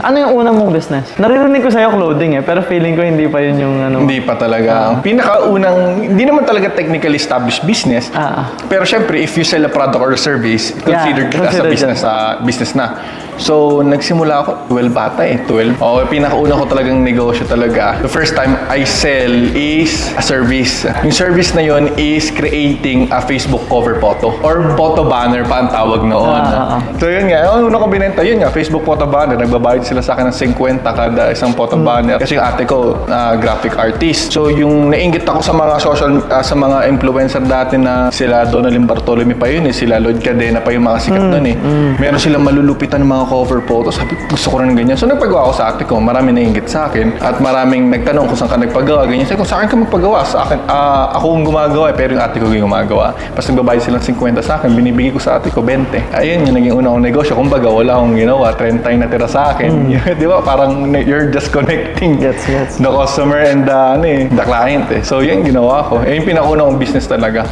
Ano yung una mong business? Naririnig ko sa'yo clothing pero feeling ko hindi pa yun yung ano. Hindi pa talaga. Ang pinakaunang, hindi naman talaga technically established business. Pero syempre, if you sell a product or a service, considered as a business na. So, nagsimula ako, 12 bata 12. Pinakauna ko talagang negosyo talaga. The first time I sell is a service. Yung service na yun is creating a Facebook cover photo or photo banner pa ang tawag noon. So, yun nga. Una ko binenta, yun nga, Facebook photo banner. Nagbabayad sila sa akin ng 50 kada isang photo banner. Kasi yung ate ko, graphic artist. So, yung nainggit ako sa mga sa mga influencer dati na sila Donalyn Bartolome pa yun sila Lloyd Cadena pa yung mga sikat nun Meron silang malulupitan ng mga cover photos. Sabi ko, gusto ko rin ganyan. So, nagpagawa ako sa ate ko. Marami nainggit sa akin. At maraming nagtanong kung saan ka nagpagawa. Ganyan. Sabi ko, sa akin ka magpagawa. Sa akin, ako ang gumagawa pero yung ate ko yung gumagawa. Tapos nagbabayad silang 50 sa akin. Binibigay ko sa ate ko 20. Ayun, yung naging una kong negosyo. Kumbaga, wala akong ginawa. 30 yung natira sa akin. Di ba? Parang you're just connecting the customer and the client So, yun ginawa ko. Yung pinakauna kong business talaga.